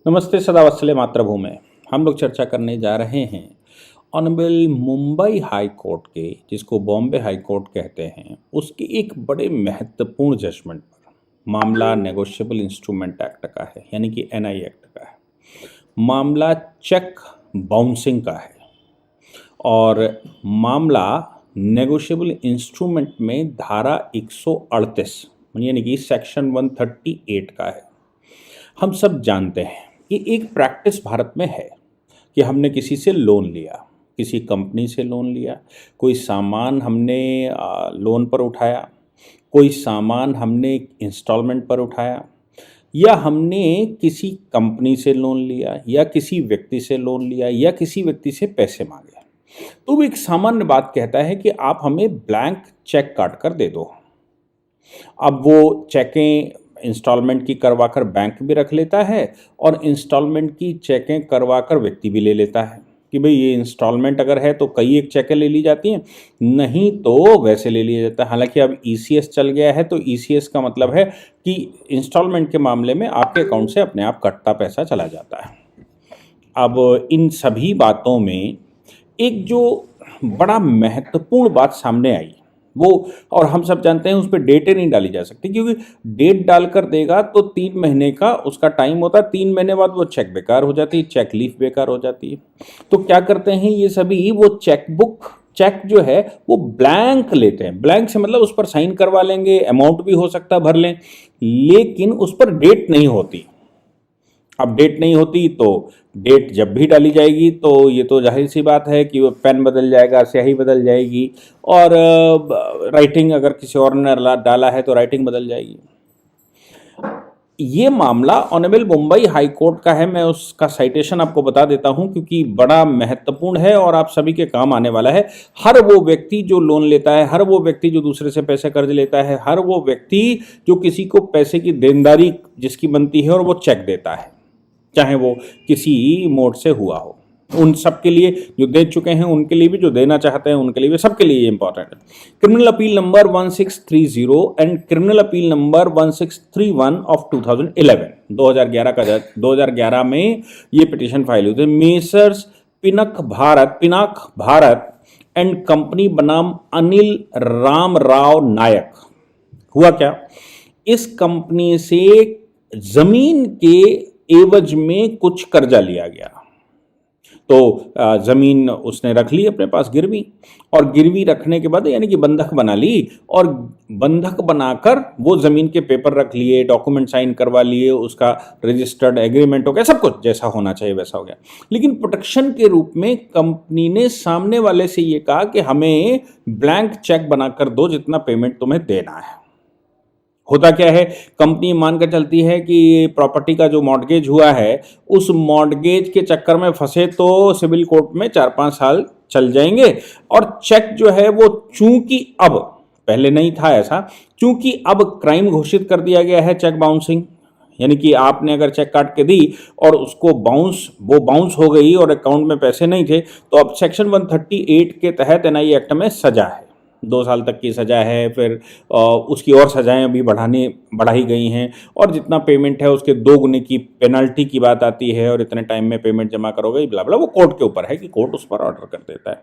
नमस्ते सदावत्सले मातृभूमि। हम लोग चर्चा करने जा रहे हैं ऑनरेबल मुंबई हाई कोर्ट के, जिसको बॉम्बे हाई कोर्ट कहते हैं, उसके एक बड़े महत्वपूर्ण जजमेंट पर। मामला नेगोशिएबल इंस्ट्रूमेंट एक्ट का है, यानी कि एनआई एक्ट का है। मामला चेक बाउंसिंग का है और मामला नेगोशिएबल इंस्ट्रूमेंट में धारा 138 यानी कि सेक्शन 138 का है। हम सब जानते हैं कि एक प्रैक्टिस भारत में है कि हमने किसी से लोन लिया, किसी कंपनी से लोन लिया, कोई सामान हमने लोन पर उठाया, कोई सामान हमने इंस्टॉलमेंट पर उठाया, या हमने किसी कंपनी से लोन लिया या किसी व्यक्ति से लोन लिया या किसी व्यक्ति से पैसे मांगे। तो वो एक सामान्य बात कहता है कि आप हमें ब्लैंक चेक काट कर दे दो। अब वो चेकें इंस्टॉलमेंट की करवाकर बैंक भी रख लेता है और इंस्टॉलमेंट की चेकें करवाकर व्यक्ति भी ले लेता है कि भाई ये इंस्टॉलमेंट अगर है तो कई एक चेकें ले ली जाती हैं, नहीं तो वैसे ले लिया जाता है। हालांकि अब ईसीएस चल गया है, तो ईसीएस का मतलब है कि इंस्टॉलमेंट के मामले में आपके अकाउंट से अपने आप कटता पैसा चला जाता है। अब इन सभी बातों में एक जो बड़ा महत्वपूर्ण बात सामने आई वो, और हम सब जानते हैं उस पर डेटें नहीं डाली जा सकती, क्योंकि डेट डालकर देगा तो 3 महीने का उसका टाइम होता है। 3 महीने बाद वो चेक बेकार हो जाती है, चेक लीफ बेकार हो जाती है। तो क्या करते हैं ये सभी, वो चेक जो है वो ब्लैंक लेते हैं। ब्लैंक से मतलब उस पर साइन करवा लेंगे, अमाउंट भी हो सकता है भर लें, लेकिन उस पर डेट नहीं होती। अब डेट नहीं होती तो डेट जब भी डाली जाएगी तो ये तो जाहिर सी बात है कि वो पेन बदल जाएगा, स्याही बदल जाएगी, और राइटिंग अगर किसी और ने डाला है तो राइटिंग बदल जाएगी। ये मामला ऑनरेबल मुंबई हाई कोर्ट का है। मैं उसका साइटेशन आपको बता देता हूं क्योंकि बड़ा महत्वपूर्ण है और आप सभी के काम आने वाला है। हर वो व्यक्ति जो लोन लेता है, हर वो व्यक्ति जो दूसरे से पैसे कर्ज लेता है, हर वो व्यक्ति जो किसी को पैसे की देनदारी जिसकी बनती है और वो चेक देता है, चाहे वो किसी मोड से हुआ हो, उन सब के लिए, जो दे चुके हैं उनके लिए भी, जो देना चाहते हैं उनके लिए भी, सबके लिए ये इंपॉर्टेंट है। Criminal appeal number 1630 and criminal appeal number 1631 of 2011, 2011 में ये पिटीशन फाइल हुई थी। Messrs Pinak Bharat and company बनाम अनिल राम राव नायक। हुआ क्या, इस कंपनी से जमीन के एवज में कुछ कर्जा लिया गया, तो जमीन उसने रख ली अपने पास गिरवी, और गिरवी रखने के बाद यानी कि बंधक बना ली, और बंधक बनाकर वो जमीन के पेपर रख लिए, डॉक्यूमेंट साइन करवा लिए, उसका रजिस्टर्ड एग्रीमेंट हो गया, सब कुछ जैसा होना चाहिए वैसा हो गया। लेकिन प्रोटेक्शन के रूप में कंपनी ने सामने वाले से ये कहा कि हमें ब्लैंक चेक बनाकर दो जितना पेमेंट तुम्हें देना है। होता क्या है, कंपनी मानकर चलती है कि प्रॉपर्टी का जो मॉर्गेज हुआ है उस मॉर्गेज के चक्कर में फंसे तो सिविल कोर्ट में 4-5 साल चल जाएंगे, और चेक जो है वो चूंकि अब, पहले नहीं था ऐसा, चूंकि अब क्राइम घोषित कर दिया गया है चेक बाउंसिंग, यानी कि आपने अगर चेक काट के दी और उसको वो बाउंस हो गई और अकाउंट में पैसे नहीं थे, तो अब सेक्शन 138 के तहत एनआई एक्ट में सजा है, 2 साल तक की सजा है। फिर उसकी और सजाएं अभी बढ़ाई गई हैं, और जितना पेमेंट है उसके 2 गुने की पेनल्टी की बात आती है, और इतने टाइम में पेमेंट जमा करोगे, ब्ला ब्ला। वो कोर्ट के ऊपर है कि कोर्ट उस पर ऑर्डर कर देता है।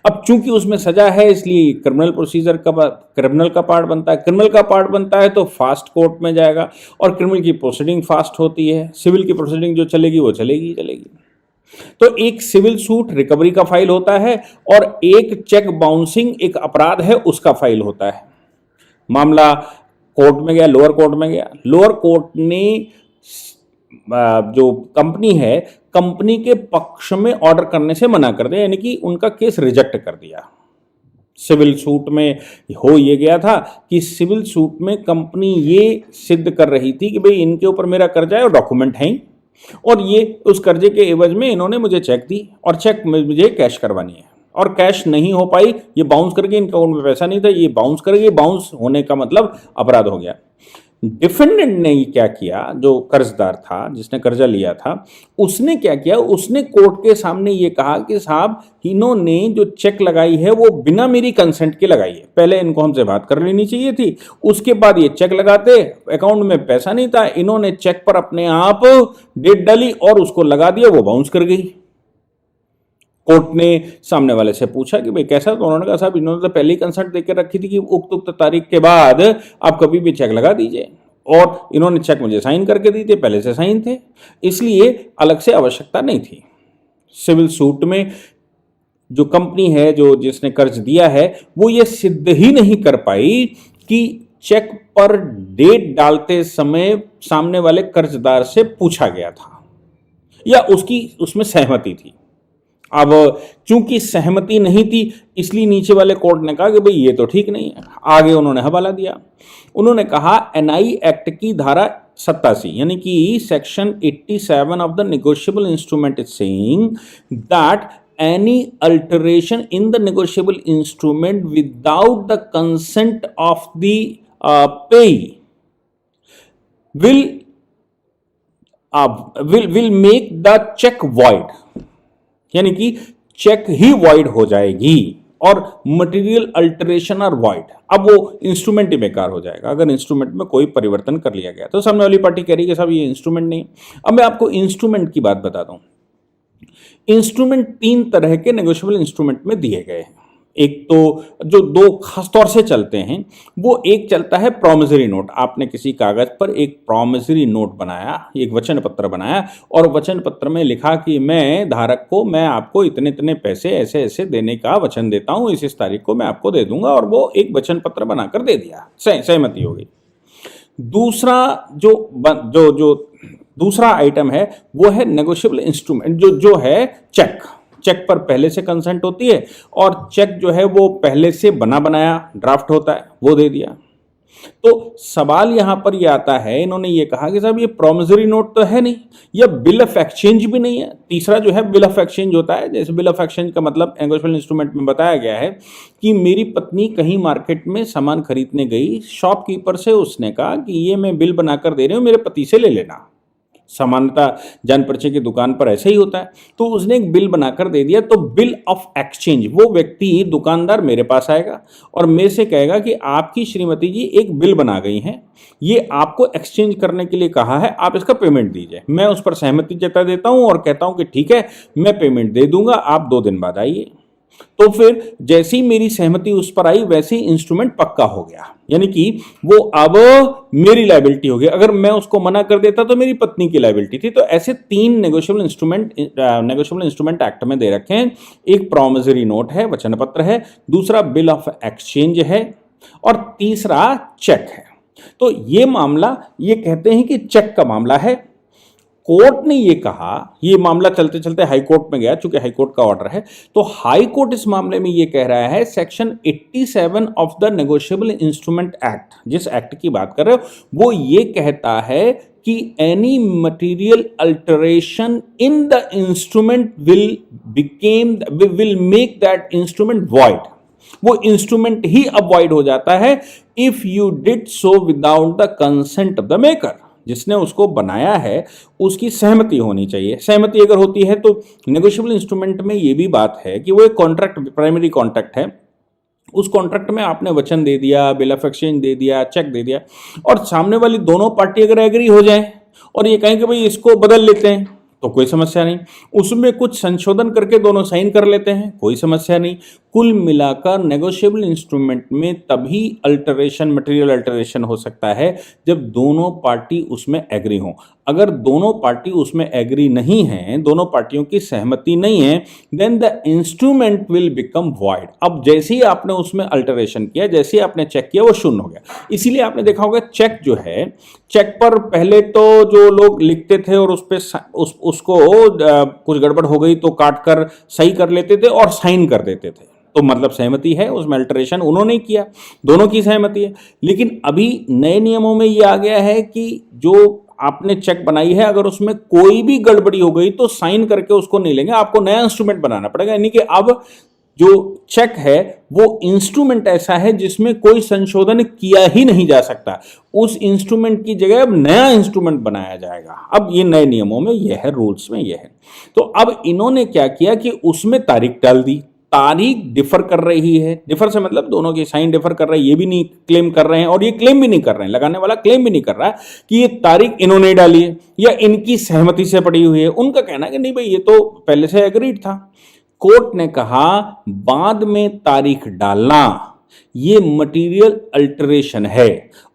अब चूंकि उसमें सजा है इसलिए क्रिमिनल का पार्ट बनता है। क्रिमिनल का पार्ट बनता है तो फास्ट कोर्ट में जाएगा, और क्रिमिनल की प्रोसीडिंग फास्ट होती है। सिविल की प्रोसीडिंग जो चलेगी वो चलेगी। तो एक सिविल सूट रिकवरी का फाइल होता है और एक चेक बाउंसिंग एक अपराध है उसका फाइल होता है। मामला कोर्ट में गया, लोअर कोर्ट में गया। लोअर कोर्ट ने जो कंपनी है, कंपनी के पक्ष में ऑर्डर करने से मना कर दिया, यानी कि उनका केस रिजेक्ट कर दिया। सिविल सूट में हो ये गया था कि सिविल सूट में कंपनी ये सिद्ध कर रही थी कि भाई इनके ऊपर मेरा कर्जा है और डॉक्यूमेंट है, और ये उस कर्जे के एवज में इन्होंने मुझे चेक दी और चेक मुझे कैश करवानी है, और कैश नहीं हो पाई, ये बाउंस करके इनके अकाउंट में पैसा नहीं था, ये बाउंस करके, बाउंस होने का मतलब अपराध हो गया। डिफेंडेंट ने क्या किया, जो कर्जदार था जिसने कर्जा लिया था, उसने क्या किया, उसने कोर्ट के सामने ये कहा कि साहब इन्होंने जो चेक लगाई है वो बिना मेरी कंसेंट के लगाई है, पहले इनको हमसे बात कर लेनी चाहिए थी, उसके बाद ये चेक लगाते, अकाउंट में पैसा नहीं था, इन्होंने चेक पर अपने आप डेट डाली और उसको लगा दिया, वो बाउंस कर गई। कोर्ट ने सामने वाले से पूछा कि भाई कैसा, तो उन्होंने कहा साहब इन्होंने तो पहले ही कंसल्ट देकर रखी थी कि उक्त तारीख के बाद आप कभी भी चेक लगा दीजिए, और इन्होंने चेक मुझे साइन करके दी थे, पहले से साइन थे, इसलिए अलग से आवश्यकता नहीं थी। सिविल सूट में जो कंपनी है, जो जिसने कर्ज दिया है, वो ये सिद्ध ही नहीं कर पाई कि चेक पर डेट डालते समय सामने वाले कर्जदार से पूछा गया था या उसकी उसमें सहमति थी। अब चूंकि सहमति नहीं थी, इसलिए नीचे वाले कोर्ट ने कहा कि भाई ये तो ठीक नहीं है। आगे उन्होंने हवाला दिया, उन्होंने कहा एनआई एक्ट की धारा 87 यानी कि section 87 of the negotiable instrument is saying that any alteration in the negotiable instrument without the consent of the पेई will make the check void, यानी कि चेक ही वॉइड हो जाएगी और मटेरियल अल्टरेशन और वॉइड, अब वो इंस्ट्रूमेंट ही बेकार हो जाएगा अगर इंस्ट्रूमेंट में कोई परिवर्तन कर लिया गया। तो सामने वाली पार्टी कह रही है कि साहब ये इंस्ट्रूमेंट नहीं। अब मैं आपको इंस्ट्रूमेंट की बात बताता हूं। इंस्ट्रूमेंट 3 तरह के नेगोशिएबल इंस्ट्रूमेंट में दिए गए हैं। एक तो जो 2 खासतौर से चलते हैं, वो एक चलता है प्रॉमिसरी नोट। आपने किसी कागज पर एक प्रॉमिसरी नोट बनाया, एक वचन पत्र बनाया और वचन पत्र में लिखा कि मैं धारक को, मैं आपको इतने इतने पैसे ऐसे ऐसे देने का वचन देता हूं, इस तारीख को मैं आपको दे दूंगा, और वो एक वचन पत्र बनाकर दे दिया, सहमति हो गई। दूसरा जो दूसरा आइटम है वो है नेगोशिएबल इंस्ट्रूमेंट, जो है चेक पर पहले से कंसेंट होती है और चेक जो है वो पहले से बना बनाया ड्राफ्ट होता है, वो दे दिया। तो सवाल यहां पर ये आता है, इन्होंने ये कहा कि साहब ये प्रॉमिसरी नोट तो है नहीं, या बिल ऑफ एक्सचेंज भी नहीं है। तीसरा जो है बिल ऑफ एक्सचेंज होता है, जैसे बिल ऑफ एक्सचेंज का मतलब नेगोशिएबल इंस्ट्रूमेंट में बताया गया है कि मेरी पत्नी कहीं मार्केट में सामान खरीदने गई, शॉपकीपर से उसने कहा कि ये मैं बिल बनाकर दे रही हूं, मेरे पति से ले लेना। सामान्यतः जान परिचय की दुकान पर ऐसे ही होता है। तो उसने एक बिल बनाकर दे दिया, तो बिल ऑफ एक्सचेंज, वो व्यक्ति दुकानदार मेरे पास आएगा और मेरे से कहेगा कि आपकी श्रीमती जी एक बिल बना गई हैं, ये आपको एक्सचेंज करने के लिए कहा है, आप इसका पेमेंट दीजिए। मैं उस पर सहमति जता देता हूं और कहता हूं कि ठीक है, मैं पेमेंट दे दूंगा, आप 2 दिन बाद आइए। तो फिर जैसी मेरी सहमति उस पर आई, वैसे ही इंस्ट्रूमेंट पक्का हो गया, यानी कि वो अब मेरी लायबिलिटी हो गई। अगर मैं उसको मना कर देता तो मेरी पत्नी की लायबिलिटी थी। तो ऐसे 3 नेगोशिएबल इंस्ट्रूमेंट एक्ट में दे रखे हैं। एक प्रॉमिसरी नोट है, वचन पत्र है, दूसरा बिल ऑफ एक्सचेंज है और तीसरा चेक है। तो ये मामला, ये कहते हैं कि चेक का मामला है। कोर्ट ने ये कहा, ये मामला चलते चलते हाई कोर्ट में गया, चूंकि हाई कोर्ट का ऑर्डर है, तो हाई कोर्ट इस मामले में ये कह रहा है section 87 of the negotiable instrument act, जिस एक्ट की बात कर रहे हो, वो ये कहता है कि any material alteration in the instrument will make that instrument void. वो इंस्ट्रूमेंट ही अब वॉइड हो जाता है if you did so without the consent of the maker. जिसने उसको बनाया है उसकी सहमति होनी चाहिए। सहमति अगर होती है तो नेगोशिएबल इंस्ट्रूमेंट में ये भी बात है कि वो एक कॉन्ट्रैक्ट, प्राइमरी कॉन्ट्रैक्ट है, उस कॉन्ट्रैक्ट में आपने वचन दे दिया, बिल ऑफ एक्सचेंज दे दिया, चेक दे दिया, और सामने वाली दोनों पार्टी अगर एग्री हो जाए और ये कहें कि भाई इसको बदल लेते हैं तो कोई समस्या नहीं, उसमें कुछ संशोधन करके दोनों साइन कर लेते हैं, कोई समस्या नहीं। कुल मिलाकर नेगोशिएबल इंस्ट्रूमेंट में तभी अल्टरेशन, मटेरियल अल्टरेशन हो सकता है जब दोनों पार्टी उसमें एग्री हों। अगर दोनों पार्टी उसमें एग्री नहीं है, दोनों पार्टियों की सहमति नहीं है, then the instrument will become void. अब जैसे ही आपने उसमें अल्टरेशन किया, जैसे ही आपने चेक किया, वो शून्य हो गया। इसीलिए आपने देखा होगा चेक जो है, चेक पर पहले तो जो लोग लिखते थे और उस पर उसको कुछ गड़बड़ हो गई तो काट कर सही कर लेते थे और साइन कर देते थे, तो मतलब सहमति है, उसमें अल्टरेशन उन्होंने किया, दोनों की सहमति है। लेकिन अभी नए नियमों में ये आ गया है कि जो आपने चेक बनाई है, अगर उसमें कोई भी गड़बड़ी हो गई तो साइन करके उसको नहीं लेंगे, आपको नया इंस्ट्रूमेंट बनाना पड़ेगा। यानी कि अब जो चेक है वो इंस्ट्रूमेंट ऐसा है जिसमें कोई संशोधन किया ही नहीं जा सकता। उस इंस्ट्रूमेंट की जगह अब नया इंस्ट्रूमेंट बनाया जाएगा। अब ये नए नियमों में यह है, रूल्स में यह है। तो अब इन्होंने क्या किया कि उसमें तारीख डाल दी। तारीख डिफर कर रही है, डिफर से मतलब दोनों की साइन डिफर कर रहा है, ये भी नहीं क्लेम कर रहे हैं और ये क्लेम भी नहीं कर रहे हैं, लगाने वाला क्लेम भी नहीं कर रहा है कि ये तारीख इन्होंने डाली है या इनकी सहमति से पड़ी हुई है। उनका कहना है कि नहीं भाई ये तो पहले से एग्रीड था। कोर्ट ने कहा बाद में तारीख डालना ये मटेरियल अल्टरेशन है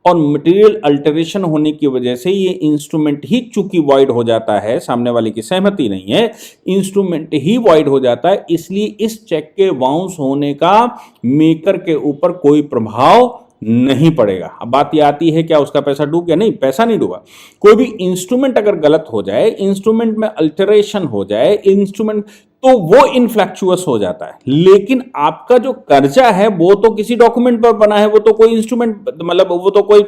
और मटेरियल अल्टरेशन होने की वजह से ये इंस्ट्रूमेंट ही चूंकि वॉइड हो जाता है, सामने वाले की सहमति नहीं है, इंस्ट्रूमेंट ही वॉइड हो जाता है, इसलिए इस चेक के बाउंस होने का मेकर के ऊपर कोई प्रभाव नहीं पड़ेगा। अब बात ये आती है क्या उसका पैसा डूब गया? नहीं, पैसा नहीं डूबा। कोई भी इंस्ट्रूमेंट अगर गलत हो जाए, इंस्ट्रूमेंट में अल्टरेशन हो जाए, इंस्ट्रूमेंट तो वो इनफ्लैक्चुअस हो जाता है, लेकिन आपका जो कर्जा है वो तो किसी डॉक्यूमेंट पर बना है, वो तो कोई इंस्ट्रूमेंट मतलब वो तो कोई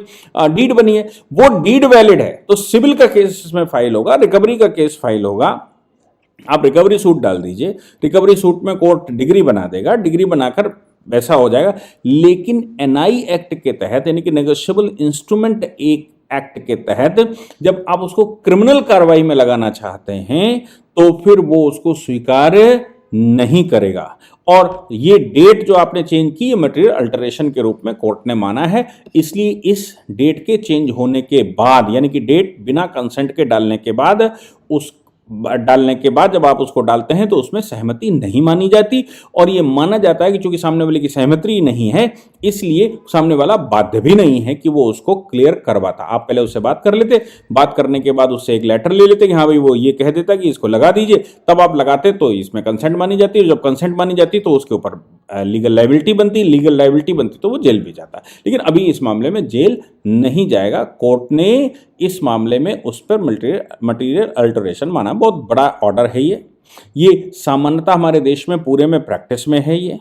डीड बनी है, वो डीड वैलिड है। तो सिविल का केस इसमें फाइल होगा, रिकवरी का केस फाइल होगा। आप रिकवरी सूट डाल दीजिए, रिकवरी सूट में कोर्ट डिग्री बना देगा, डिग्री बनाकर वैसा हो जाएगा। लेकिन एनआई एक्ट के तहत यानी कि नेगोशिएबल इंस्ट्रूमेंट एक्ट के तहत जब आप उसको क्रिमिनल कार्रवाई में लगाना चाहते हैं तो फिर वो उसको स्वीकार नहीं करेगा। और ये डेट जो आपने चेंज की, ये मटेरियल अल्टरेशन के रूप में कोर्ट ने माना है। इसलिए इस डेट के चेंज होने के बाद यानी कि डेट बिना कंसेंट के डालने के बाद जब आप उसको डालते हैं तो उसमें सहमति नहीं मानी जाती और ये माना जाता है कि चूंकि सामने वाले की सहमति नहीं है इसलिए सामने वाला बाध्य भी नहीं है कि वो उसको क्लियर करवाता। आप पहले उससे बात कर लेते, बात करने के बाद उससे एक लेटर ले लेते कि हाँ भाई वो ये कह देता कि इसको लगा दीजिए, तब आप लगाते तो इसमें कंसेंट मानी जाती है। जब कंसेंट मानी जाती तो उसके ऊपर लीगल लायबिलिटी बनती, तो वो जेल भी जाता। लेकिन अभी इस मामले में जेल नहीं जाएगा। कोर्ट ने इस मामले में उस पर मटेरियल अल्टरेशन माना। बहुत बड़ा ऑर्डर है ये सामान्यतः हमारे देश में पूरे में प्रैक्टिस में है ये।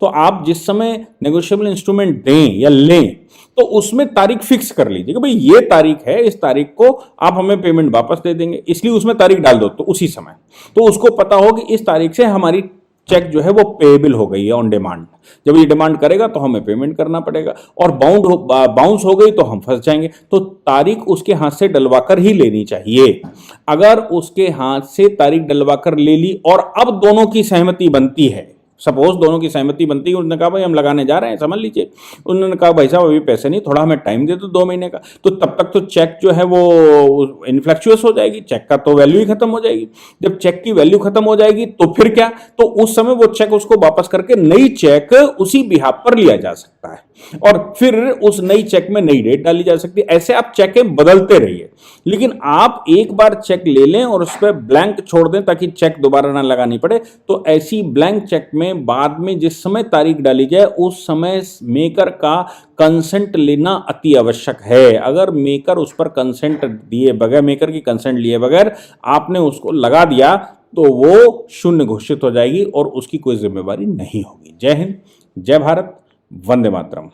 तो आप जिस समय नेगोशिएबल इंस्ट्रूमेंट दें या लें तो उसमें तारीख फिक्स कर लीजिए कि भाई ये तारीख है, इस तारीख को आप हमें पेमेंट वापस दे देंगे, इसलिए उसमें तारीख डाल दो। तो उसी समय तो उसको पता हो कि इस तारीख से हमारी चेक जो है वो पेएबल हो गई है ऑन डिमांड। जब ये डिमांड करेगा तो हमें पेमेंट करना पड़ेगा और बाउंस हो गई तो हम फंस जाएंगे। तो तारीख उसके हाथ से डलवाकर ही लेनी चाहिए। अगर उसके हाथ से तारीख डलवाकर ले ली और अब दोनों की सहमति बनती है, सपोज दोनों की सहमति बनती है, उन्होंने कहा भाई हम लगाने जा रहे हैं, समझ लीजिए, उन्होंने कहा भाई साहब अभी पैसे नहीं, थोड़ा हमें टाइम दे दो 2 महीने का, तो तब तक तो चेक जो है वो इनफ्लेक्चुअस हो जाएगी, चेक का तो वैल्यू ही खत्म हो जाएगी। जब चेक की वैल्यू खत्म हो जाएगी तो फिर क्या, तो उस समय वो चेक उसको वापस करके नई चेक उसी बिहाफ पर लिया जा सकता है और फिर उस नई चेक में नई डेट डाली जा सकती है। ऐसे आप चेकें बदलते रहिए, लेकिन आप एक बार चेक ले लें और उस पर ब्लैंक छोड़ दें ताकि चेक दोबारा ना लगानी पड़े। तो ऐसी ब्लैंक चेक में बाद में जिस समय तारीख डाली जाए उस समय मेकर का कंसेंट लेना अति आवश्यक है। अगर मेकर उस पर कंसेंट दिए बगैर, मेकर की कंसेंट लिए बगैर आपने उसको लगा दिया तो वो शून्य घोषित हो जाएगी और उसकी कोई जिम्मेवारी नहीं होगी। जय हिंद, जय भारत, वंदे मातरम।